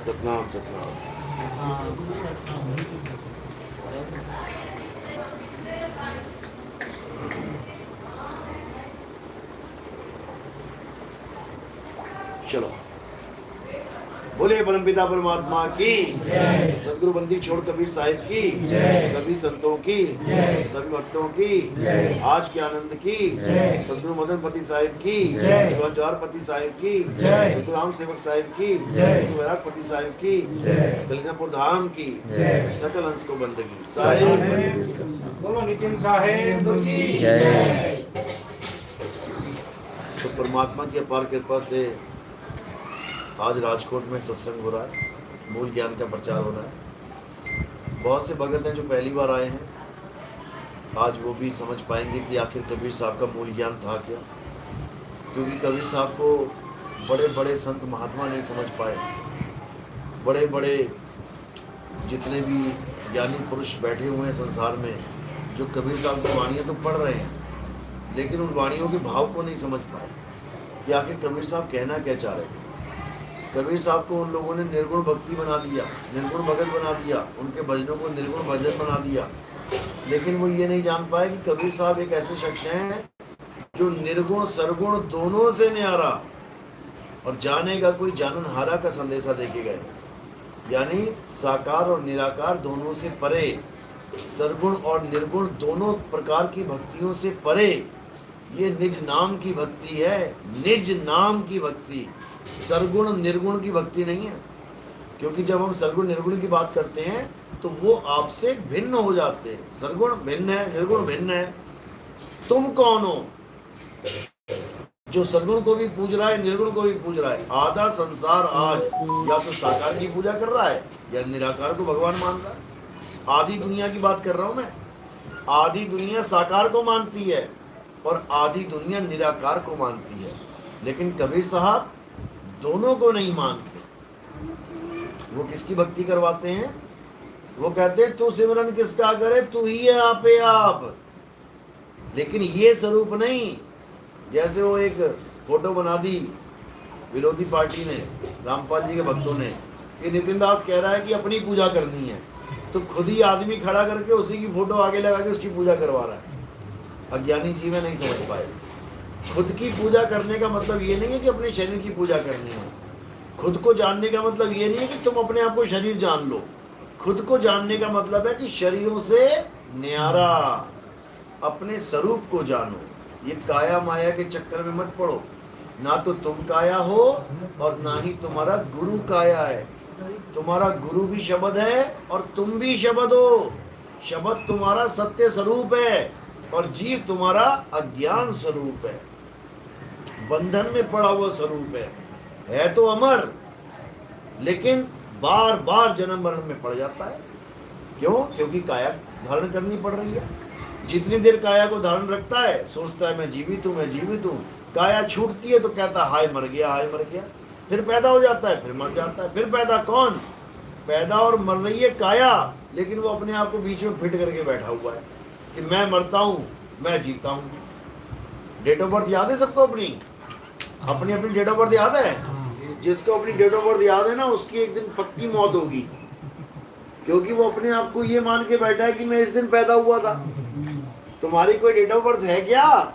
सतनाम सतनाम। चलो बोले परमपिता परमात्मा की जय। सदगुरु बंदी छोड़ कबीर साहिब की जय। सभी संतों की जय। सभी भक्तों की जय। आज के आनंद की जय। सदगुरु मदनपति साहिब की जय। जवाहरपति साहिब की जय। सदगुरु राम सेवक साहिब की जय। सदगुरु वैरागपति साहिब की जय। कलिंगापुर धाम की जय। सकल अंश को बंदगी साहिब। बोलो नितिन साहेब की जय। तो परमात्मा की अपार कृपा से आज राजकोट में सत्संग हो रहा है, मूल ज्ञान का प्रचार हो रहा है। बहुत से भगत हैं जो पहली बार आए हैं, आज वो भी समझ पाएंगे कि आखिर कबीर साहब का मूल ज्ञान था क्या। क्योंकि कबीर साहब को बड़े बड़े संत महात्मा नहीं समझ पाए। बड़े बड़े जितने भी ज्ञानी पुरुष बैठे हुए हैं संसार में, जो कबीर साहब की वाणियाँ तो पढ़ रहे हैं, लेकिन उन वाणियों के भाव को नहीं समझ पाए कि आखिर कबीर साहब कहना क्या चाह रहे थे। कबीर साहब को उन लोगों ने निर्गुण भक्ति बना दिया, निर्गुण भगत बना दिया, उनके भजनों को निर्गुण भजन बना दिया। लेकिन वो ये नहीं जान पाए कि कबीर साहब एक ऐसे शख्स हैं जो निर्गुण सरगुण दोनों से न्यारा और जानेगा कोई जाननहारा का संदेशा देके गए। यानी साकार और निराकार दोनों से परे, सरगुण और निर्गुण दोनों प्रकार की भक्तियों से परे ये निज नाम की भक्ति है। निज नाम की भक्ति, सरगुण निर्गुण की भक्ति नहीं है। क्योंकि जब हम सरगुण निर्गुण की बात करते हैं तो वो आपसे भिन्न हो जाते हैं। सरगुण भिन्न है, निर्गुण भिन्न है। तुम कौन हो जो सरगुण को भी पूज रहा है, निर्गुण को भी पूज रहा है। आधा संसार आज या तो साकार की पूजा कर रहा है या निराकार को भगवान मान रहा है। आधी दुनिया की बात कर रहा हूं मैं। आधी दुनिया साकार को मानती है और आधी दुनिया निराकार को मानती है। लेकिन कबीर साहब दोनों को नहीं मानते। वो किसकी भक्ति करवाते हैं? वो कहते हैं तू सिमरन किसका करे, तू ही है आपे आप। लेकिन ये स्वरूप नहीं। जैसे वो एक फोटो बना दी विरोधी पार्टी ने, रामपाल जी के भक्तों ने, कि नितिन दास कह रहा है कि अपनी पूजा करनी है, तो खुद ही आदमी खड़ा करके उसी की फोटो आगे लगा के उसकी पूजा करवा रहा है। अज्ञानी जीव नहीं समझ पाए। खुद की पूजा करने का मतलब ये नहीं है कि अपने शरीर की पूजा करनी है। खुद को जानने का मतलब ये नहीं है कि तुम अपने आप को शरीर जान लो। खुद को जानने का मतलब है कि शरीरों से न्यारा अपने स्वरूप को जानो। ये काया माया के चक्कर में मत पड़ो। ना तो तुम काया हो और ना ही तुम्हारा गुरु काया है। तुम्हारा गुरु भी शब्द है और तुम भी शब्द हो। शब्द तुम्हारा सत्य स्वरूप है और जीव तुम्हारा अज्ञान स्वरूप है, बंधन में पड़ा हुआ स्वरूप है तो अमर, लेकिन बार बार जन्म मरण में पड़ जाता है। क्यों? क्योंकि काया धारण करनी पड़ रही है। जितनी देर काया को धारण रखता है सोचता है मैं जीवित हूँ, मैं जीवित हूँ। काया छूटती है तो कहता है हाय मर गया, हाय मर गया। फिर पैदा हो जाता है, फिर मर जाता है। फिर पैदा कौन? पैदा और मर रही है काया, लेकिन वो अपने आप को बीच में फिट करके बैठा हुआ है कि मैं मरता हूँ, मैं जीता हूँ। डेट ऑफ बर्थ याद है सबको? अपनी अपनी डेट ऑफ बर्थ याद है? जिसको अपनी डेट ऑफ बर्थ याद है ना, उसकी एक दिन पक्की मौत होगी। क्योंकि वो अपने आप को ये मान के बैठा है कि मैं इस दिन पैदा हुआ था। तुम्हारी कोई डेट ऑफ बर्थ है क्या?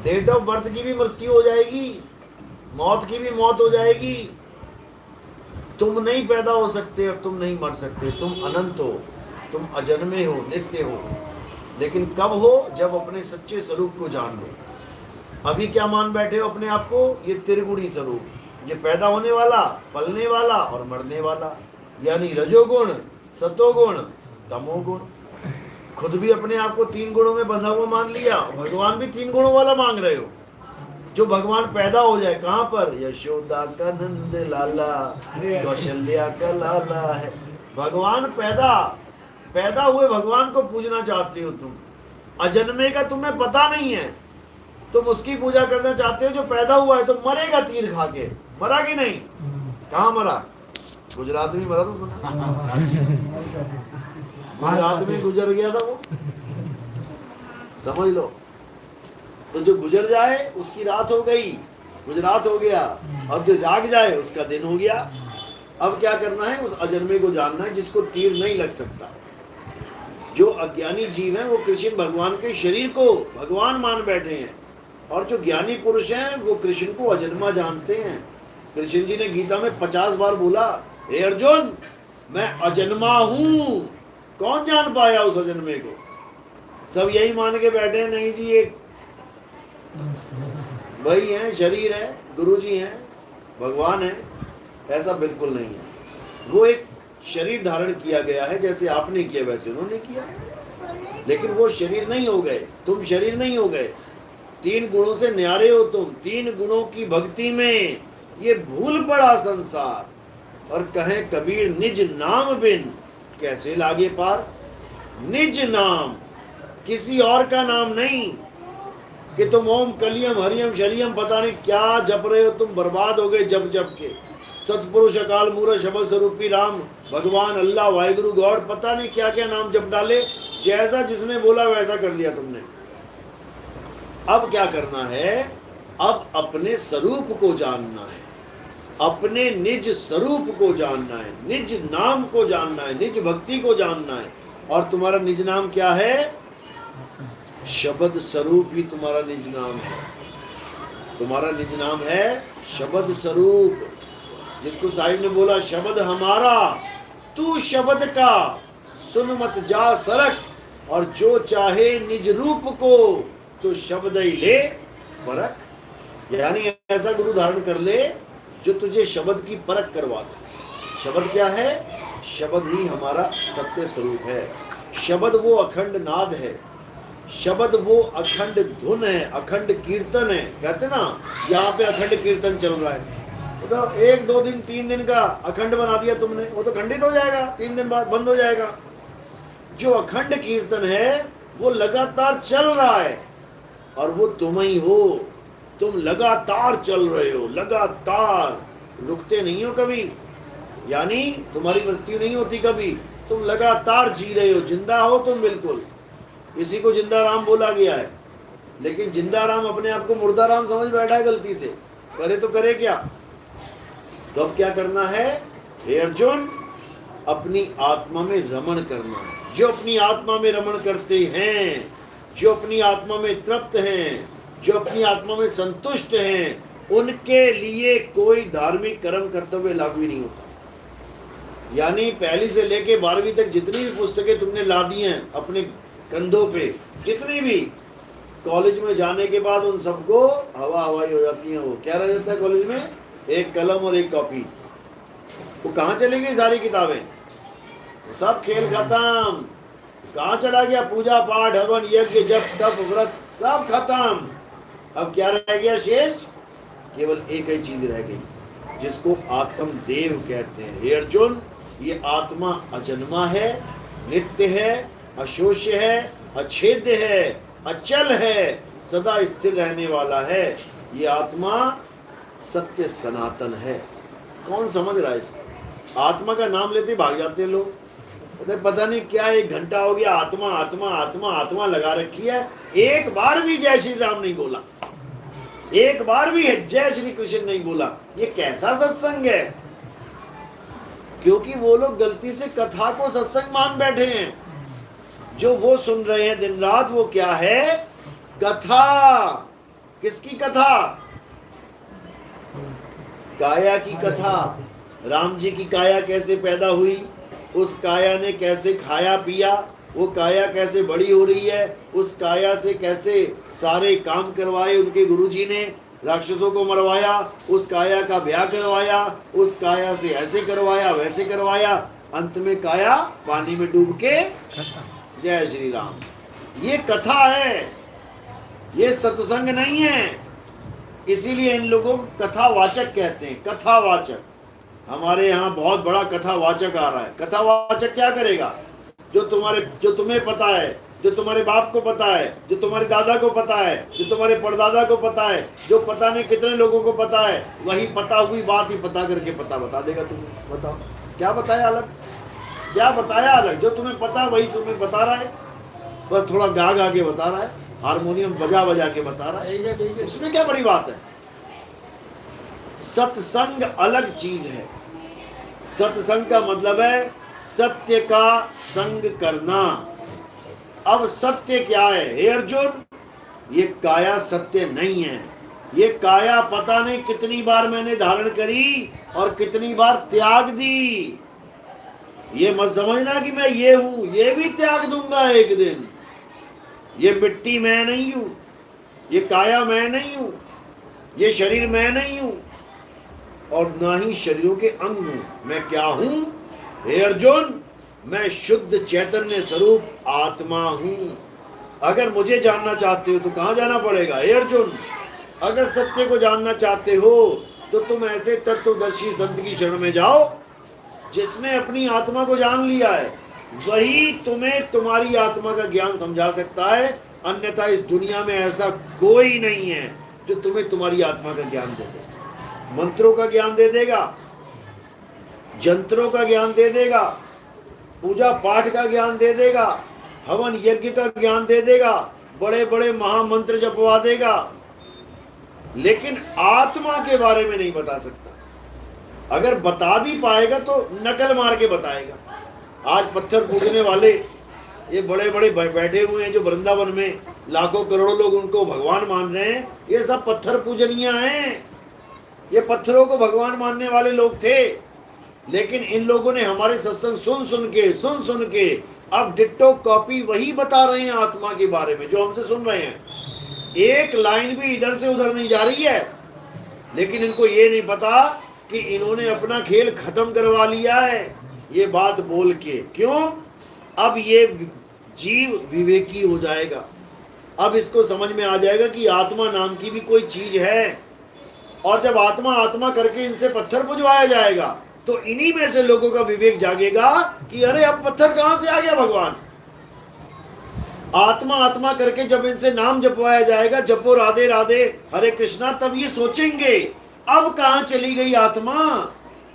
डेट ऑफ बर्थ की भी मृत्यु हो जाएगी, मौत की भी मौत हो जाएगी। तुम नहीं पैदा हो सकते और तुम नहीं मर सकते। तुम अनंत हो, तुम अजन्मे हो, नित्य हो। लेकिन कब हो? जब अपने सच्चे स्वरूप को जान लो। अभी क्या मान बैठे हो अपने आप को? ये त्रिगुणी स्वरूप, ये पैदा होने वाला, पलने वाला और मरने वाला, यानी रजोगुण, सतोगुण, तमोगुण। खुद भी अपने आप को तीन गुणों में बंधा हुआ मान लिया, भगवान भी तीन गुणों वाला मांग रहे हो। जो भगवान पैदा हो जाए कहाँ पर? यशोदा का नंद लाला, कौशल्या का लाला है। भगवान पैदा हुए भगवान को पूजना चाहते हो तुम। अजन्मे का तुम्हें पता नहीं है, तुम उसकी पूजा करना चाहते हो जो पैदा हुआ है। तो मरेगा तीर खा के। मरा कि नहीं? कहाँ मरा? गुजरात में मरा तो सुना। गुजरात में गुजर गया था वो, समझ लो। तो जो गुजर जाए उसकी रात हो गई, गुजरात हो गया। अब जो जाग जाए उसका दिन हो गया। अब क्या करना है, उस अजन्मे को जानना है जिसको तीर नहीं लग सकता। जो अज्ञानी जीव हैं वो कृष्ण भगवान के शरीर को भगवान मान बैठे हैं, और जो ज्ञानी पुरुष हैं वो कृष्ण को अजन्मा जानते हैं। कृष्ण जी ने गीता में 50 बार बोला, हे अर्जुन मैं अजन्मा हूं। कौन जान पाया उस अजन्मे को? सब यही मान के बैठे हैं, नहीं जी एक वही है, शरीर है, गुरु जी हैं, भगवान है। ऐसा बिल्कुल नहीं है। वो एक शरीर धारण किया गया है, जैसे आपने किया वैसे उन्होंने किया, लेकिन वो शरीर नहीं हो गए, तुम शरीर नहीं हो गए। 3 गुणों से न्यारे हो तुम। 3 गुणों की भक्ति में ये भूल पड़ा संसार, और कहे कबीर निज नाम बिन कैसे लागे पार। निज नाम, किसी और का नाम नहीं कि तुम ओम कलियम हरियम शलियम पता नहीं क्या जप रहे हो, तुम बर्बाद हो गए जप जप के। सतपुरुष अकाल मूरत शब्द स्वरूपी राम भगवान अल्लाह वाहिगुरु गॉड पता नहीं क्या क्या नाम जप डाले, जैसा जिसने बोला वैसा कर लिया तुमने। अब क्या करना है, अब अपने स्वरूप को जानना है, अपने निज स्वरूप को जानना है, निज नाम को जानना है, निज भक्ति को जानना है। और तुम्हारा निज नाम क्या है? शब्द स्वरूप ही तुम्हारा निज नाम है। तुम्हारा निज नाम है शब्द स्वरूप, जिसको साहिब ने बोला शब्द हमारा तू शब्द का सुन मत जा सरक, और जो चाहे निज रूप को तो शब्द ही ले परख। यानी ऐसा गुरु धारण कर ले जो तुझे शब्द की परख करवा दे। शब्द क्या है? शब्द ही हमारा सत्य स्वरूप है। शब्द वो अखंड नाद है, शब्द वो अखंड धुन है, अखंड कीर्तन है। कहते ना यहाँ पे अखंड कीर्तन चल रहा है, तो 1 2 दिन 3 दिन का अखंड बना दिया तुमने, वो तो खंडित हो जाएगा, 3 दिन बाद बंद हो जाएगा। जो अखंड कीर्तन है वो लगातार चल रहा है, और वो तुम ही हो। तुम लगातार चल रहे हो, लगातार रुकते नहीं हो कभी, यानी तुम्हारी मृत्यु नहीं होती कभी, तुम लगातार जी रहे हो, जिंदा हो तुम बिल्कुल। इसी को जिंदा राम बोला गया है, लेकिन जिंदा राम अपने आप को मुर्दा राम समझ बैठा है गलती से। करे तो करे क्या? तो अब क्या करना है? हे अर्जुन अपनी आत्मा में रमण करना है। जो अपनी आत्मा में रमण करते हैं, जो अपनी आत्मा में तृप्त हैं, जो अपनी आत्मा में संतुष्ट हैं, उनके लिए कोई धार्मिक कर्म कर्तव्य लागू ही नहीं होता। यानी पहली से लेके 12वीं तक जितनी भी पुस्तकें तुमने ला दी हैं अपने कंधों पे, जितनी भी, कॉलेज में जाने के बाद उन सबको हवा हवाई हो जाती है। वो क्या रह जाता है कॉलेज में? एक कलम और एक कॉपी। वो कहाँ चली गई सारी किताबें? सब खेल खत्म। कहाँ चला गया पूजा पाठ हवन यज्ञ जप तप व्रत? सब खत्म। अब क्या रह गया शेष? केवल एक ही चीज रह गई, जिसको आत्म देव कहते हैं। हे अर्जुन ये आत्मा अजन्मा है, नित्य है, अशोष्य है, अछेद्य है, अचल है, सदा स्थिर रहने वाला है। ये आत्मा सत्य सनातन है। कौन समझ रहा है इसको? आत्मा का नाम लेते भाग जाते हैं लोग, पता नहीं क्या 1 घंटा हो गया आत्मा आत्मा आत्मा आत्मा लगा रखी है। एक बार भी जय श्री राम नहीं बोला, एक बार भी जय श्री कृष्ण नहीं बोला। ये कैसा सत्संग है? क्योंकि वो लोग गलती से कथा को सत्संग मान बैठे हैं। जो वो सुन रहे हैं दिन रात वो क्या है? कथा। किसकी कथा? काया की कथा। राम जी की काया कैसे पैदा हुई, उस काया ने कैसे खाया पिया, वो काया कैसे बड़ी हो रही है, उस काया से कैसे सारे काम करवाए उनके गुरुजी ने, राक्षसों को मरवाया, उस काया का ब्याह करवाया, उस काया से ऐसे करवाया वैसे करवाया, अंत में काया पानी में डूब के जय श्री राम। ये कथा है, ये सत्संग नहीं है। इसीलिए इन लोगों को कथावाचक कहते हैं। कथावाचक। हमारे यहाँ बहुत बड़ा कथावाचक आ रहा है। कथावाचक क्या करेगा? जो तुम्हें पता है, जो तुम्हारे बाप को पता है, जो तुम्हारे दादा को पता है, जो तुम्हारे परदादा को पता है, जो पता नहीं कितने लोगों को पता है, वही पता हुई बात ही पता करके पता बता देगा तुम्हें। बताओ क्या बताया अलग? क्या बताया अलग, जो तुम्हें पता वही तुम्हें बता रहा है, बस थोड़ा गा गा के बता रहा है, हारमोनियम बजा बजा के बता रहा है, उसमें क्या बड़ी बात है। सत्संग अलग चीज है। सत्संग का मतलब है सत्य का संग करना। अब सत्य क्या है हे अर्जुन? ये काया सत्य नहीं है। ये काया पता नहीं कितनी बार मैंने धारण करी और कितनी बार त्याग दी। ये मत समझना कि मैं ये हूं, ये भी त्याग दूंगा एक दिन। ये मिट्टी मैं नहीं हूं, ये काया मैं नहीं हूं, ये शरीर मैं नहीं हूं, और ना ही शरीरों के अंग हूं। मैं क्या हूं हे अर्जुन? मैं शुद्ध चैतन्य स्वरूप आत्मा हूं। अगर मुझे जानना चाहते हो तो कहां जाना पड़ेगा हे अर्जुन? अगर सत्य को जानना चाहते हो तो तुम ऐसे तत्वदर्शी संत की शरण में जाओ जिसने अपनी आत्मा को जान लिया है। वही तुम्हें तुम्हारी आत्मा का ज्ञान समझा सकता है। अन्यथा इस दुनिया में ऐसा कोई नहीं है जो तुम्हें तुम्हारी आत्मा का ज्ञान दे दे। मंत्रों का ज्ञान दे देगा, जंत्रों का ज्ञान दे देगा, पूजा पाठ का ज्ञान दे देगा, हवन यज्ञ का ज्ञान दे देगा, बड़े बड़े महामंत्र जपवा देगा, लेकिन आत्मा के बारे में नहीं बता सकता। अगर बता भी पाएगा तो नकल मार के बताएगा। आज पत्थर पूजने वाले ये बड़े बड़े बैठे हुए हैं जो वृंदावन में लाखों करोड़ों लोग उनको भगवान मान रहे हैं, ये सब पत्थर पूजनिया हैं। ये पत्थरों को भगवान मानने वाले लोग थे, लेकिन इन लोगों ने हमारे सत्संग सुन सुन के अब डिट्टो कॉपी वही बता रहे हैं आत्मा के बारे में जो हमसे सुन रहे हैं। एक लाइन भी इधर से उधर नहीं जा रही है, लेकिन इनको ये नहीं पता कि इन्होंने अपना खेल खत्म करवा लिया है ये बात बोल के। क्यों? अब ये जीव विवेकी हो जाएगा। अब इसको समझ में आ जाएगा कि आत्मा नाम की भी कोई चीज है, और जब आत्मा आत्मा करके इनसे पत्थर बुझवाया जाएगा तो इन्हीं में से लोगों का विवेक जागेगा कि अरे अब पत्थर कहां से आ गया भगवान। आत्मा आत्मा करके जब इनसे नाम जपवाया जाएगा, जपो राधे राधे हरे कृष्णा, तब ये सोचेंगे अब कहां चली गई आत्मा,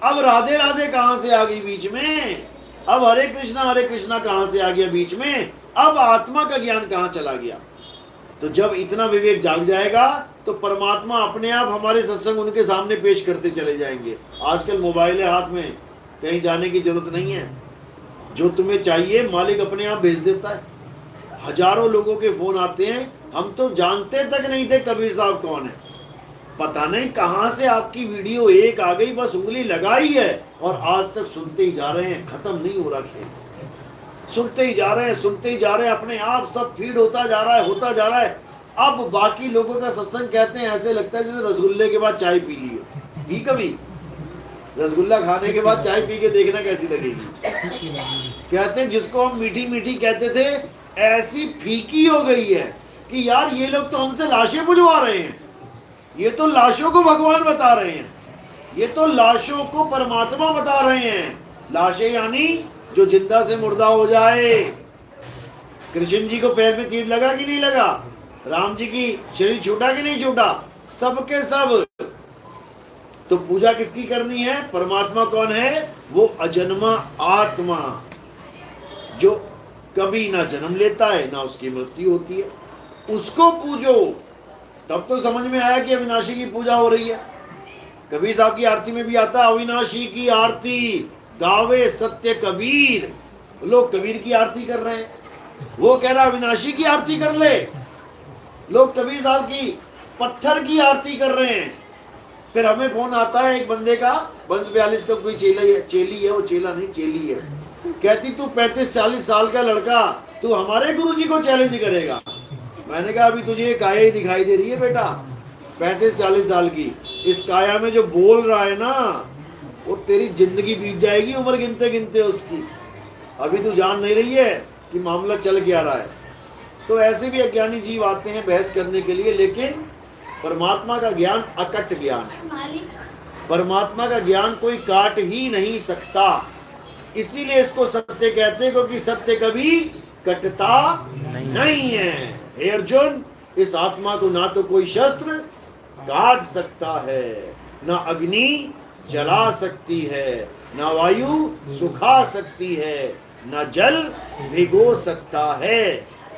अब राधे राधे कहां से आ गई बीच में, अब हरे कृष्णा कहां से आ गया बीच में, अब आत्मा का ज्ञान कहां चला गया। तो जब इतना विवेक जाग जाएगा तो परमात्मा अपने आप हमारे सत्संग उनके सामने पेश करते चले जाएंगे। आजकल मोबाइल है हाथ में, कहीं जाने की जरूरत नहीं है। जो तुम्हें चाहिए मालिक अपने आप भेज देता है। हजारों लोगों के फोन आते हैं, हम तो जानते तक नहीं थे कबीर साहब कौन है। पता नहीं कहां से आपकी वीडियो एक आ गई, बस उंगली लगाई है और आज तक सुनते ही जा रहे हैं, खत्म नहीं हो रहा खेल। सुनते ही जा रहे हैं, सुनते ही जा रहे हैं, अपने आप सब फीड होता जा रहा है। अब बाकी लोगों का सत्संग कहते हैं ऐसे लगता है जैसे रसगुल्ले के बाद चाय पी ली हो। पी कभी रसगुल्ला खाने के बाद चाय पी के देखना कैसी लगेगी। कहते हैं जिसको हम मीठी मीठी कहते थे ऐसी फीकी हो गई है कि यार ये लोग तो हमसे लाशें बुझवा रहे हैं, ये तो लाशों को भगवान बता रहे हैं, ये तो लाशों को परमात्मा बता रहे हैं। लाशें यानी जो जिंदा से मुर्दा हो जाए। कृष्ण जी को पैर में तीर लगा कि नहीं लगा, राम जी की शरीर छूटा कि नहीं छूटा, सबके सब। तो पूजा किसकी करनी है? परमात्मा कौन है? वो अजन्मा आत्मा जो कभी ना जन्म लेता है ना उसकी मृत्यु होती है, उसको पूजो। तब तो समझ में आया कि अविनाशी की पूजा हो रही है। कबीर साहब की आरती में भी आता अविनाशी की आरती गावे सत्य कबीर। लोग कबीर की आरती कर रहे हैं, वो कह रहा अविनाशी की आरती कर ले। लोग कबीर साहब की पत्थर की आरती कर रहे हैं। फिर हमें फोन आता है एक बंदे का, वंश 42 का कोई चेली है, वो चेला नहीं चेली है, कहती तू 35-40 साल का लड़का तू हमारे गुरुजी को चैलेंज करेगा। मैंने कहा अभी तुझे ये काया ही दिखाई दे रही है बेटा, 35-40 साल की। इस काया में जो बोल रहा है ना वो तेरी जिंदगी बीत जाएगी उम्र गिनते गिनते उसकी। अभी तू जान नहीं रही है कि मामला चल क्या रहा है। तो ऐसे भी अज्ञानी जीव आते हैं बहस करने के लिए, लेकिन परमात्मा का ज्ञान अकट ज्ञान है। परमात्मा का ज्ञान कोई काट ही नहीं सकता, इसीलिए इसको सत्य कहते हैं, क्योंकि सत्य कभी कटता नहीं है। हे अर्जुन, इस आत्मा को ना तो कोई शस्त्र काट सकता है, ना अग्नि, जला सकती है, न वायु सुखा सकती है, न जल भिगो सकता है।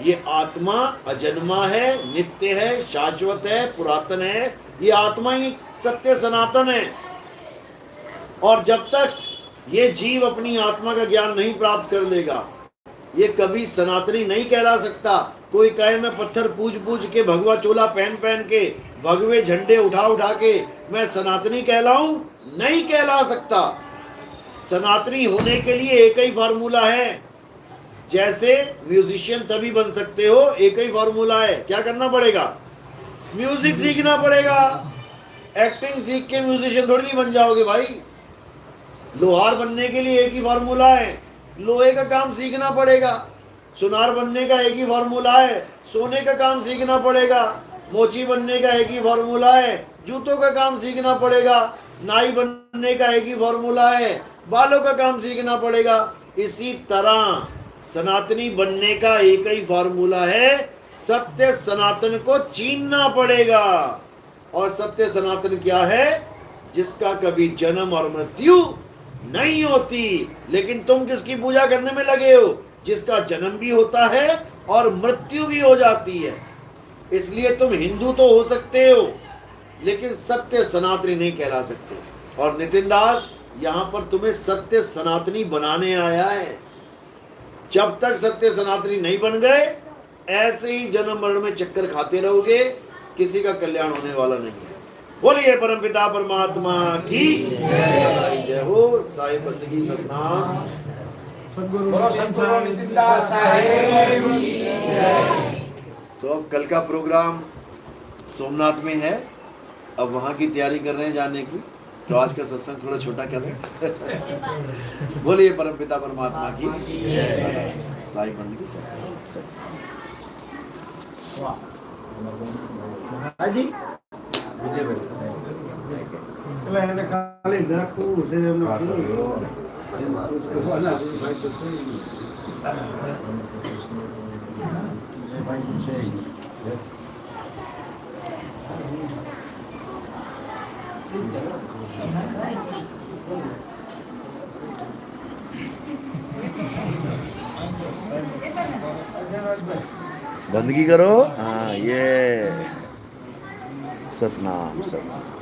ये आत्मा अजन्मा है, नित्य है, शाश्वत है, पुरातन है। ये आत्मा ही सत्य सनातन है। और जब तक ये जीव अपनी आत्मा का ज्ञान नहीं प्राप्त कर लेगा, ये कभी सनातनी नहीं कहला सकता। कोई कहे मैं पत्थर पूज पूज के, भगवा चोला पहन पहन के, भगवे झंडे उठा उठा के मैं सनातनी कहलाऊं, नहीं कहला सकता। सनातनी होने के लिए एक ही फार्मूला है। जैसे म्यूजिशियन तभी बन सकते हो, एक ही फार्मूला है। क्या करना पड़ेगा? म्यूजिक सीखना पड़ेगा। एक्टिंग सीख के म्यूजिशियन थोड़ी नहीं बन जाओगे भाई। लोहार बनने के लिए एक ही फार्मूला है, लोहे का काम सीखना पड़ेगा। सुनार बनने का एक ही फार्मूला है, सोने का काम सीखना पड़ेगा। मोची बनने का एक ही फार्मूला है, जूतों का काम सीखना पड़ेगा। नाई बनने का एक ही फार्मूला है, बालों का काम सीखना पड़ेगा। इसी तरह सनातनी बनने का एक ही फार्मूला है, सत्य सनातन को चीनना पड़ेगा। और सत्य सनातन क्या है? जिसका कभी जन्म और मृत्यु नहीं होती। लेकिन तुम किसकी पूजा करने में लगे हो? जिसका जन्म भी होता है और मृत्यु भी हो जाती है। इसलिए तुम हिंदू तो हो सकते हो, लेकिन सत्य सनातनी नहीं कहला सकते। और नितिन दास यहाँ पर तुम्हें सत्य सनातनी बनाने आया है। जब तक सत्य सनातनी नहीं बन गए, ऐसे ही जन्म मरण में चक्कर खाते रहोगे, किसी का कल्याण होने वाला नहीं है। बोलिए परमपिता परमात्मा की जय हो। साईं बंदगी सतनाम। सद्गुरु नितिन दास साहेब की जय। तो अब कल का प्रोग्राम सोमनाथ में है, अब वहाँ की तैयारी कर रहे हैं जाने की। तो आज का सत्संग थोड़ा छोटा कर रहे हैं। बोलिए परमपिता परमात्मा की साईं बंदगी सतनाम। खाली नाखून से बंदगी करो। हाँ, ये सतनाम सतनाम।